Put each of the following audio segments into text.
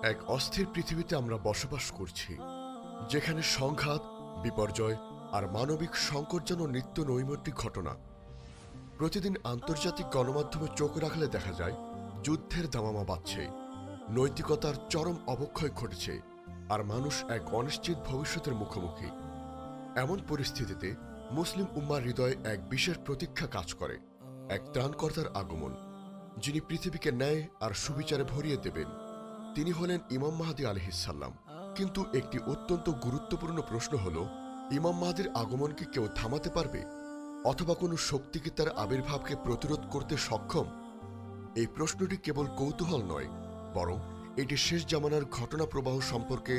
এক অস্থির পৃথিবীতে আমরা বসবাস করছি, যেখানে সংঘাত, বিপর্যয় আর মানবিক সংকট যেন নিত্য নৈমিত্তিক ঘটনা। প্রতিদিন আন্তর্জাতিক গণমাধ্যমে চোখ রাখলে দেখা যায় যুদ্ধের দামামা বাজছে, নৈতিকতার চরম অবক্ষয় ঘটেছে, আর মানুষ এক অনিশ্চিত ভবিষ্যতের মুখোমুখি। এমন পরিস্থিতিতে মুসলিম উম্মার হৃদয়ে এক বিশেষ প্রতীক্ষা কাজ করে, এক ত্রাণকর্তার আগমন, যিনি পৃথিবীকে ন্যায় আর সুবিচারে ভরিয়ে দেবেন। তিনি হলেন ইমাম মাহদী আলাইহিসসালাম। কিন্তু একটি অত্যন্ত গুরুত্বপূর্ণ প্রশ্ন হল, ইমাম মাহদীর আগমন কি কেউ থামাতে পারবে, অথবা কোনো শক্তি কি তার আবির্ভাবকে প্রতিরোধ করতে সক্ষম? এই প্রশ্নটি কেবল কৌতূহল নয়, বরং এটি শেষ জামানার ঘটনা প্রবাহ সম্পর্কে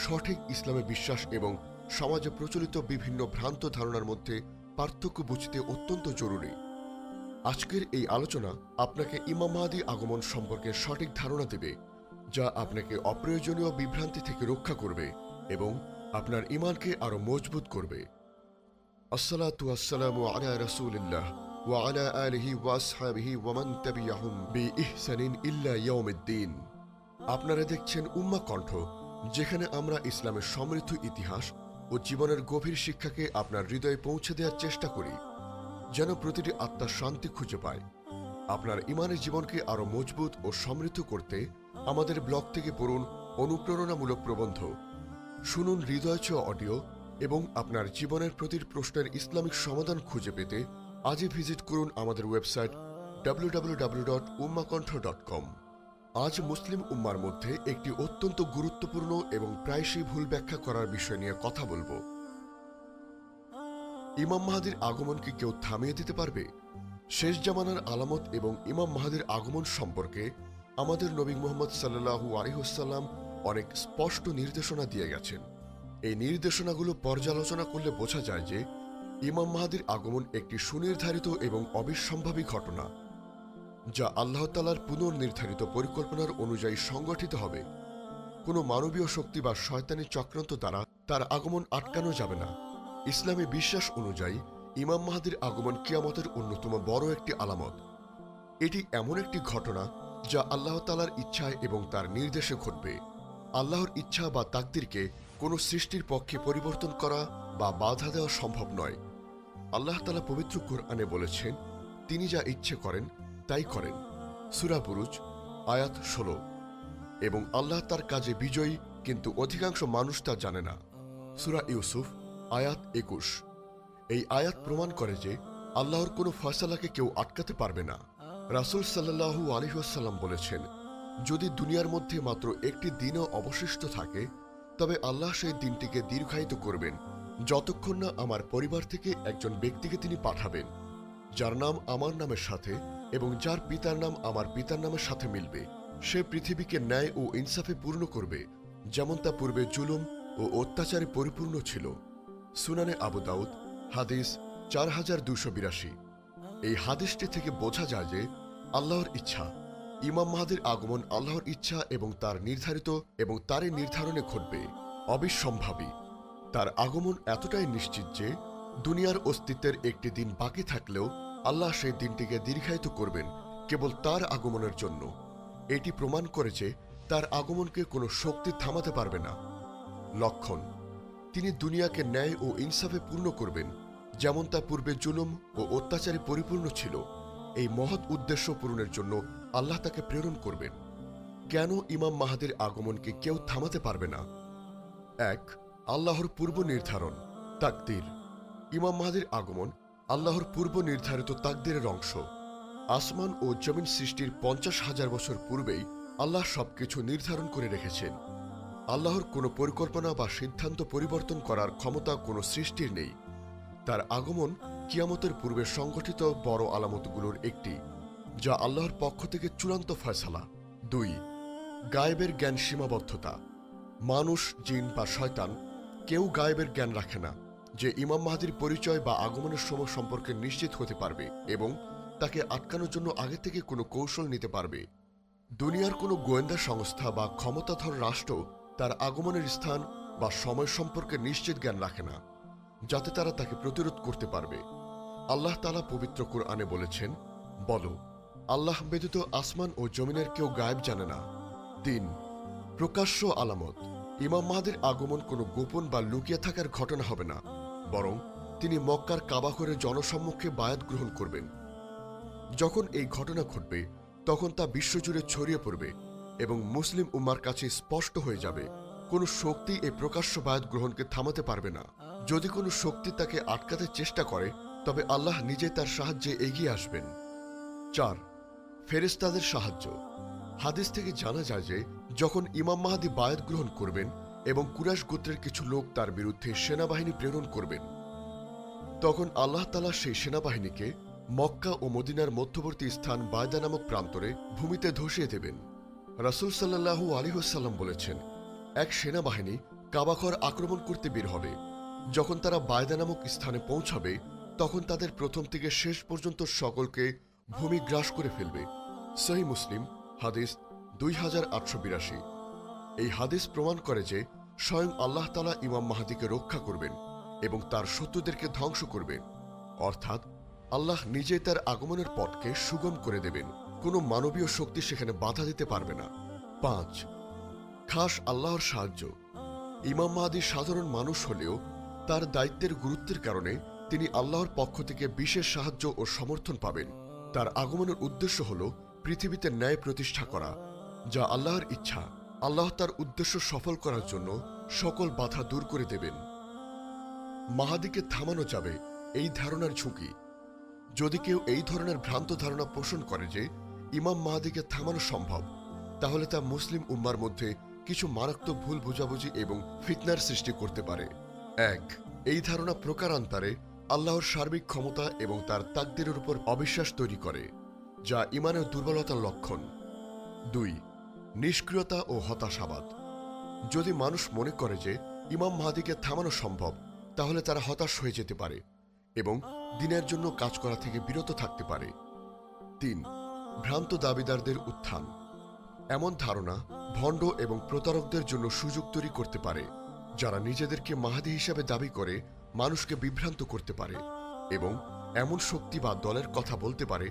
সঠিক ইসলামে বিশ্বাস এবং সমাজে প্রচলিত বিভিন্ন ভ্রান্ত ধারণার মধ্যে পার্থক্য বুঝতে অত্যন্ত জরুরি। আজকের এই আলোচনা আপনাকে ইমাম মাহদী আগমন সম্পর্কে সঠিক ধারণা দেবে, যা আপনাকে অপ্রয়োজনীয় বিভ্রান্তি থেকে রক্ষা করবে এবং আপনার ঈমানকে আরো মজবুত করবে। আসসালাতু ওয়াসসালামু আলা রাসূলিল্লাহ ওয়া আলা আলিহি ওয়া আসহাবিহি ওয়া মান তাবিআহুম বিইহসানিন ইল্লা ইয়াউমিদ্দিন। আপনারা দেখছেন উম্মাহ কণ্ঠ, যেখানে আমরা ইসলামের সমৃদ্ধ ইতিহাস ও জীবনের গভীর শিক্ষাকে আপনার হৃদয়ে পৌঁছে দেওয়ার চেষ্টা করি, যেন প্রতিটি আত্মা শান্তি খুঁজে পায়। আপনার ঈমানের জীবনকে আরো মজবুত ও সমৃদ্ধ করতে আমাদের ব্লগ থেকে পড়ুন অনুপ্রেরণামূলক প্রবন্ধ, শুনুন হৃদয় ছোঁয়া অডিও এবং আপনার জীবনের প্রতিটি প্রশ্নের ইসলামিক সমাধান খুঁজে পেতে আজই ভিজিট করুন আমাদের ওয়েবসাইট www.ummahkontho.com। আজ মুসলিম উম্মার মধ্যে একটি অত্যন্ত গুরুত্বপূর্ণ এবং প্রায়শই ভুল ব্যাখ্যা করার বিষয় নিয়ে কথা বলবো। ইমাম মাহদীর আগমন কি কেউ থামিয়ে দিতে পারবে? শেষ জামানার আলামত এবং ইমাম মাহদীর আগমন সম্পর্কে আমাদের নবী মুহাম্মদ সাল্লাল্লাহু আলাইহি ওয়াসাল্লাম অনেক স্পষ্ট নির্দেশনা দিয়ে গেছেন। এই নির্দেশনাগুলো পর্যালোচনা করলে বোঝা যায় যে ইমাম মাহদীর আগমন একটি সুনির্ধারিত এবং অবিসম্ভাবী ঘটনা, যা আল্লাহ তাআলার পুনর্নির্ধারিত পরিকল্পনার অনুযায়ী সংগঠিত হবে। কোনো মানবীয় শক্তি বা শয়তানি চক্রান্ত দ্বারা তার আগমন আটকানো যাবে না। ইসলামী বিশ্বাস অনুযায়ী ইমাম মাহদীর আগমন কিয়ামতের অন্যতম বড় একটি আলামত। এটি এমন একটি ঘটনা যা আল্লাহ তাআলার ইচ্ছায় এবং তার নির্দেশে ঘটবে। আল্লাহর ইচ্ছা বা তাকদীরকে কোনো সৃষ্টির পক্ষে পরিবর্তন করা বা বাধা দেওয়া সম্ভব নয়। আল্লাহ তাআলা পবিত্র কুরআনে বলেছেন, তিনি যা ইচ্ছে করেন তাই করেন। সূরা বুরুজ আয়াত 16। এবং আল্লাহ তার কাজে বিজয়ী, কিন্তু অধিকাংশ মানুষ তা জানে না। সূরা ইউসুফ আয়াত 21। এই আয়াত প্রমাণ করে যে আল্লাহর কোনো ফয়সালাকে কেউ আটকাতে পারবে না। রাসূল সাল্লাল্লাহু আলাইহি ওয়াসাল্লাম বলেছেন, যদি দুনিয়ার মধ্যে মাত্র একটি দিনও অবশিষ্ট থাকে, তবে আল্লাহ সেই দিনটিকে দীর্ঘায়িত করবেন, যতক্ষণ না আমার পরিবার থেকে একজন ব্যক্তিকে তিনি পাঠাবেন, যার নাম আমার নামের সাথে এবং যার পিতার নাম আমার পিতার নামের সাথে মিলবে। সে পৃথিবীকে ন্যায় ও ইনসাফে পূর্ণ করবে, যেমন তা পূর্বে জুলুম ও অত্যাচারে পরিপূর্ণ ছিল। সুনানে আবু দাউদ হাদিস 4282। এই হাদিসটি থেকে বোঝা যায় যে আল্লাহর ইচ্ছা, ইমাম মাহদীর আগমন আল্লাহর ইচ্ছা এবং তার নির্ধারিত এবং তারই নির্ধারণে ঘটবে, অবিসম্ভাবী। তার আগমন এতটাই নিশ্চিত যে দুনিয়ার অস্তিত্বের একটি দিন বাকি থাকলেও আল্লাহ সেই দিনটিকে দীর্ঘায়িত করবেন কেবল তার আগমনের জন্য। এটি প্রমাণ করে যে তার আগমনকে কোনো শক্তি থামাতে পারবে না। লক্ষণ, তিনি দুনিয়াকে ন্যায় ও ইনসাফে পূর্ণ করবেন, যেমন তা পূর্বে জুলুম ও অত্যাচারে পরিপূর্ণ ছিল। এই মহৎ উদ্দেশ্য পূরণের জন্য আল্লাহ তাকে প্রেরণ করবেন। কেন ইমাম মাহদীর আগমনকে কেউ থামাতে পারবে না? 1. আল্লাহর পূর্ব নির্ধারণ, তাকদীর। ইমাম মাহদীর আগমন আল্লাহর পূর্ব নির্ধারিত তাকদীরের অংশ। আসমান ও জমিন সৃষ্টির 50,000 বছর পূর্বেই আল্লাহ সবকিছু নির্ধারণ করে রেখেছেন। আল্লাহর কোনো পরিকল্পনা বা সিদ্ধান্ত পরিবর্তন করার ক্ষমতা কোনো সৃষ্টির নেই। তার আগমন কিয়ামতের পূর্বে সংগঠিত বড় আলামতগুলোর একটি, যা আল্লাহর পক্ষ থেকে চূড়ান্ত ফয়সালা। 2. গায়েবের জ্ঞান সীমাবদ্ধতা। মানুষ, জিন বা শয়তান কেউ গায়েবের জ্ঞান রাখে না যে ইমাম মাহদীর পরিচয় বা আগমনের সময় সম্পর্কে নিশ্চিত হতে পারবে এবং তাকে আটকানোর জন্য আগে থেকে কোনো কৌশল নিতে পারবে। দুনিয়ার কোনো গোয়েন্দা সংস্থা বা ক্ষমতাধর রাষ্ট্র তার আগমনের স্থান বা সময় সম্পর্কে নিশ্চিত জ্ঞান রাখে না, যাতে তারা তাকে প্রতিরোধ করতে পারবে। আল্লাহ তাআলা পবিত্র কুরআনে বলেছেন, বলো, আল্লাহ ব্যতীত আসমান ও জমিনের কেউ গায়েব জানে না। 3. প্রকাশ্য আলামত। ইমাম মাহদীর আগমন কোনো গোপন বা লুকিয়ে থাকার ঘটনা হবে না, বরং তিনি মক্কার কাবা ঘরে জনসম্মুখে বায়াত গ্রহণ করবেন। যখন এই ঘটনা ঘটবে তখন তা বিশ্বজুড়ে ছড়িয়ে পড়বে এবং মুসলিম উম্মার কাছে স্পষ্ট হয়ে যাবে কোনো শক্তি এই প্রকাশ্য বায়াত গ্রহণকে থামাতে পারবে না। যদি কোনো শক্তি তাকে আটকাতে চেষ্টা করে তবে আল্লাহ নিজে তার সাহায্যে এগিয়ে আসবেন। 4. ফেরেশতাদের সাহায্য। হাদিস থেকে জানা যায় যে যখন ইমাম মাহদী বায়াত গ্রহণ করবেন এবং কুরাইশ গোত্রের কিছু লোক তার বিরুদ্ধে সেনাবাহিনী প্রেরণ করবেন, তখন আল্লাহ তাআলা সেই সেনাবাহিনীকে মক্কা ও মদিনার মধ্যবর্তী স্থান বায়দা নামক প্রান্তরে ভূমিতে ধসিয়ে দেবেন। রাসূল সাল্লাল্লাহু আলাইহি ওয়াসাল্লাম বলেছেন, এক সেনাবাহিনী কাবাঘর আক্রমণ করতে বের হবে। যখন তারা বায়দা নামক স্থানে পৌঁছাবে তখন তাদের প্রথম থেকে শেষ পর্যন্ত সকলকে ভূমি গ্রাস করে ফেলবে। সহিহ মুসলিম হাদিস 2882। এই হাদিস প্রমাণ করে যে স্বয়ং আল্লাহ তাআলা ইমাম মাহদীকে রক্ষা করবেন এবং তার শত্রুদেরকে ধ্বংস করবেন, অর্থাৎ আল্লাহ নিজেই তার আগমনের পথকে সুগম করে দেবেন। কোনো মানবীয় শক্তি সেখানে বাধা দিতে পারবে না। 5. খাস আল্লাহর সাহায্য। ইমাম মাহদী সাধারণ মানুষ হলেও তার দায়িত্বের গুরুত্বের কারণে তিনি আল্লাহর পক্ষ থেকে বিশেষ সাহায্য ও সমর্থন পাবেন। তার আগমনের উদ্দেশ্য হল পৃথিবীতে ন্যায় প্রতিষ্ঠা করা, যা আল্লাহর ইচ্ছা। আল্লাহ তার উদ্দেশ্য সফল করার জন্য সকল বাধা দূর করে দেবেন। মাহাদীকে থামানো যাবে এই ধারণার ঝুঁকি। যদি কেউ এই ধরনের ভ্রান্ত ধারণা পোষণ করে যে ইমাম মাহদীকে থামানো সম্ভব, তাহলে তা মুসলিম উম্মার মধ্যে কিছু মারাত্মক ভুল বোঝাবুঝি এবং ফিতনার সৃষ্টি করতে পারে। 1. এই ধারণা প্রকারান্তরে আল্লাহর সার্বিক ক্ষমতা এবং তার তাকদীরের উপর অবিশ্বাস তৈরি করে, যা ঈমানের দুর্বলতার লক্ষণ। 2. নিষ্ক্রিয়তা ও হতাশাবাদ। যদি মানুষ মনে করে যে ইমাম মাহদীকে থামানো সম্ভব, তাহলে তারা হতাশ হয়ে যেতে পারে এবং দিনের জন্য কাজ করা থেকে বিরত থাকতে পারে। 3. ভ্রান্ত দাবিদারদের উত্থান। এমন ধারণা ভণ্ড এবং প্রতারকদের জন্য সুযোগ তৈরি করতে পারে, যারা নিজেদেরকে মাহদী হিসাবে দাবি করে মানুষকে বিভ্রান্ত করতে পারে এবং এমন শক্তি বা দলের কথা বলতে পারে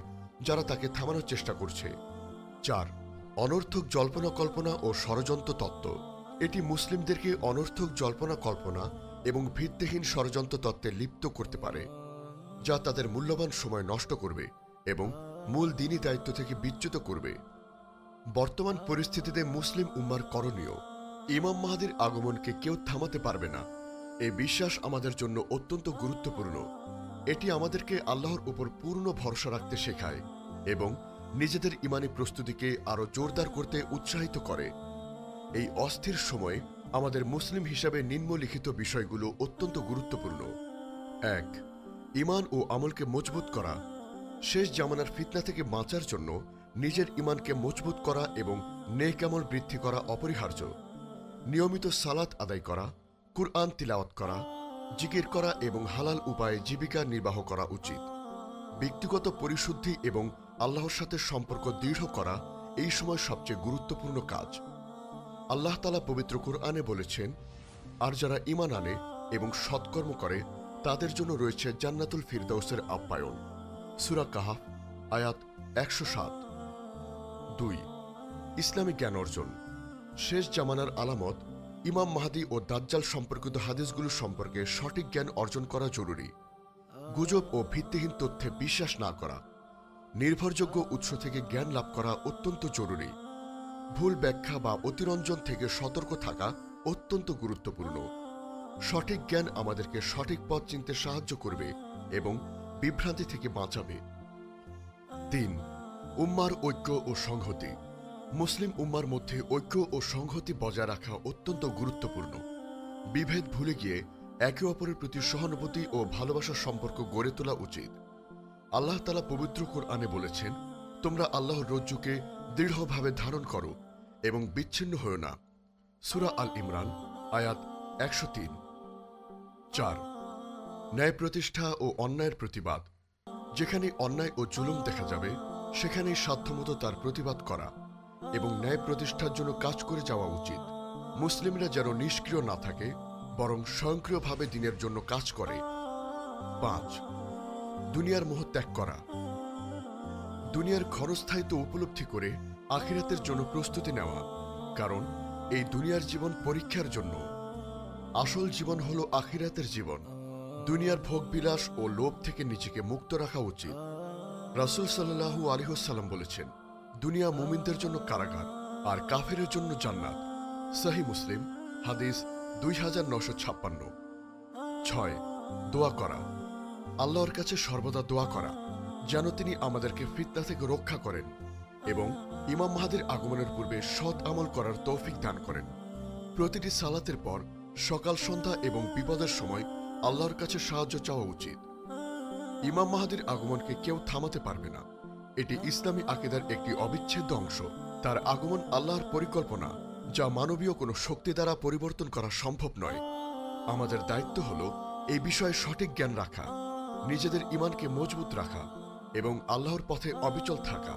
যারা তাকে থামানোর চেষ্টা করছে। 4. অনর্থক জল্পনা কল্পনা ও ষড়যন্ত্র তত্ত্ব। এটি মুসলিমদেরকে অনর্থক জল্পনা কল্পনা এবং ভিত্তিহীন ষড়যন্ত্র তত্ত্বে লিপ্ত করতে পারে, যা তাদের মূল্যবান সময় নষ্ট করবে এবং মূল দ্বীনি দায়িত্ব থেকে বিচ্যুত করবে। বর্তমান পরিস্থিতিতে মুসলিম উম্মার করণীয়, ইমাম মাহদীর আগমনকে কেউ থামাতে পারবে না। এই বিশ্বাস আমাদের জন্য অত্যন্ত গুরুত্বপূর্ণ। এটি আমাদেরকে আল্লাহর উপর পূর্ণ ভরসা রাখতে শেখায় এবং নিজেদের ঈমানী প্রস্তুতিকে আরও জোরদার করতে উৎসাহিত করে। এই অস্থির সময়ে আমাদের মুসলিম হিসাবে নিম্নলিখিত বিষয়গুলো অত্যন্ত গুরুত্বপূর্ণ। 1. ঈমান ও আমলকে মজবুত করা। শেষ জামানার ফিতনা থেকে বাঁচার জন্য নিজের ঈমানকে মজবুত করা এবং নেক আমল বৃদ্ধি করা অপরিহার্য। নিয়মিত সালাত আদায় করা, কুরআন তিলাওয়াত করা, জিকির করা এবং হালাল উপায়ে জীবিকা নির্বাহ করা উচিত। ব্যক্তিগত পরিশুদ্ধি এবং আল্লাহর সাথে সম্পর্ক দৃঢ় করা এই সময় সবচেয়ে গুরুত্বপূর্ণ কাজ। আল্লাহ তাআলা পবিত্র কুরআনে বলেছেন, আর যারা ঈমান আনে এবং সৎকর্ম করে তাদের জন্য রয়েছে জান্নাতুল ফিরদাউসের আপ্যায়ন। সূরা কাহাফ আয়াত 107। 2. ইসলামী জ্ঞান অর্জন। শেষ জামানার আলামত ইমাম মাহদী ও দাজ্জাল সম্পর্কিত হাদিসগুলো সম্পর্কে সঠিক জ্ঞান অর্জন করা জরুরি। গুজব ও ভিত্তিহীন তথ্যে বিশ্বাস না করা, নির্ভরযোগ্য উৎস থেকে জ্ঞান লাভ করা অত্যন্ত জরুরি। ভুল ব্যাখ্যা বা অতিরঞ্জন থেকে সতর্ক থাকা অত্যন্ত গুরুত্বপূর্ণ। সঠিক জ্ঞান আমাদেরকে সঠিক পথ চিনতে সাহায্য করবে এবং বিভ্রান্তি থেকে বাঁচাবে। 3. উম্মার ঐক্য ও সংহতি। মুসলিম উম্মার মধ্যে ঐক্য ও সংহতি বজায় রাখা অত্যন্ত গুরুত্বপূর্ণ। বিভেদ ভুলে গিয়ে একে অপরের প্রতি সহানুভূতি ও ভালোবাসার সম্পর্ক গড়ে তোলা উচিত। আল্লাহ তাআলা পবিত্র কোরআনে বলেছেন, তোমরা আল্লাহর রজ্জুকে দৃঢ়ভাবে ধারণ করো এবং বিচ্ছিন্ন হও না। সূরা আল ইমরান আয়াত 103। 4. ন্যায় প্রতিষ্ঠা ও অন্যায়ের প্রতিবাদ। যেখানে অন্যায় ও জুলুম দেখা যাবে সেখানেই সাধ্যমতো তার প্রতিবাদ করা এবং ন্যায় প্রতিষ্ঠার জন্য কাজ করে যাওয়া উচিত। মুসলিমরা যেন নিষ্ক্রিয় না থাকে, বরং স্বয়ংক্রিয়ভাবে দ্বীনের জন্য কাজ করে। 5. দুনিয়ার মোহ ত্যাগ করা। দুনিয়ার ক্ষণস্থায়িত্ব উপলব্ধি করে আখিরাতের জন্য প্রস্তুতি নেওয়া, কারণ এই দুনিয়ার জীবন পরীক্ষার জন্য, আসল জীবন হলো আখিরাতের জীবন। দুনিয়ার ভোগবিলাস ও লোভ থেকে নিজেকে মুক্ত রাখা উচিত। রাসূল সাল্লাল্লাহু আলাইহি ওয়াসাল্লাম বলেছেন, দুনিয়া মুমিনদের জন্য কারাগার আর কাফেরের জন্য জান্নাত। সহিহ মুসলিম, হাদিস 2956। 6. দোয়া করা। আল্লাহর কাছে সর্বদা দোয়া করা যেন তিনি আমাদেরকে ফিতনা থেকে রক্ষা করেন এবং ইমাম মাহদীর আগমনের পূর্বে সৎ আমল করার তৌফিক দান করেন। প্রতিটি সালাতের পর সকাল সন্ধ্যা এবং বিপদের সময় আল্লাহর কাছে সাহায্য চাওয়া উচিত। ইমাম মাহদীর আগমনকে কেউ থামাতে পারবে না। এটি ইসলামী আকীদার একটি অবিচ্ছেদ্য অংশ। তার আগমন আল্লাহর পরিকল্পনা, যা মানবীয় কোনো শক্তি দ্বারা পরিবর্তন করা সম্ভব নয়। আমাদের দায়িত্ব হল এই বিষয়ে সঠিক জ্ঞান রাখা, নিজেদের ঈমানকে মজবুত রাখা এবং আল্লাহর পথে অবিচল থাকা।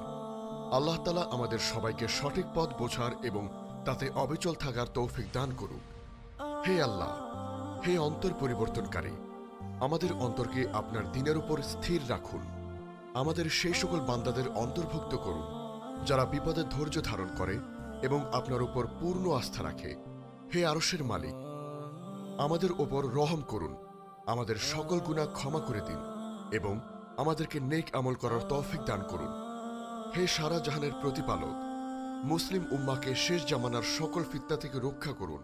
আল্লাহ তাআলা আমাদের সবাইকে সঠিক পথ বোঝার এবং তাতে অবিচল থাকার তৌফিক দান করুক। হে আল্লাহ, হে অন্তর পরিবর্তনকারী, আমাদের অন্তরকে আপনার দ্বীনের উপর স্থির রাখুন। আমাদের সেই সকল বান্দাদের অন্তর্ভুক্ত করুন যারা বিপদে ধৈর্য ধারণ করে এবং আপনার উপর পূর্ণ আস্থা রাখে। হে আরশের মালিক, আমাদের ওপর রহম করুন, আমাদের সকল গুনাহ ক্ষমা করে দিন এবং আমাদেরকে নেক আমল করার তৌফিক দান করুন। হে সারা জাহানের প্রতিপালক, মুসলিম উম্মাহকে শেষ জামানার সকল ফিতনা থেকে রক্ষা করুন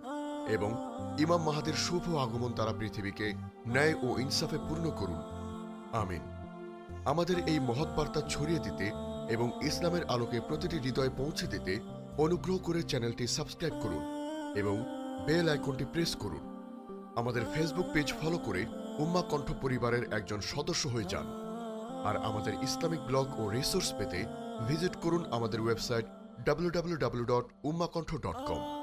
এবং ইমাম মাহদীর শুভ আগমন দ্বারা পৃথিবীকে ন্যায় ও ইনসাফে পূর্ণ করুন। আমিন। আমাদের এই মহৎ বার্তা ছড়িয়ে দিতে এবং ইসলামের আলোকে প্রতিটি হৃদয়ে পৌঁছে দিতে অনুগ্রহ করে চ্যানেলটি সাবস্ক্রাইব করুন এবং বেল আইকনটি প্রেস করুন। আমাদের ফেসবুক পেজ ফলো করে উম্মাহ কণ্ঠ পরিবারের একজন সদস্য হয়ে যান। আর আমাদের ইসলামিক ব্লগ ও রিসোর্স পেতে ভিজিট করুন আমাদের ওয়েবসাইট www.ummahkontho.com।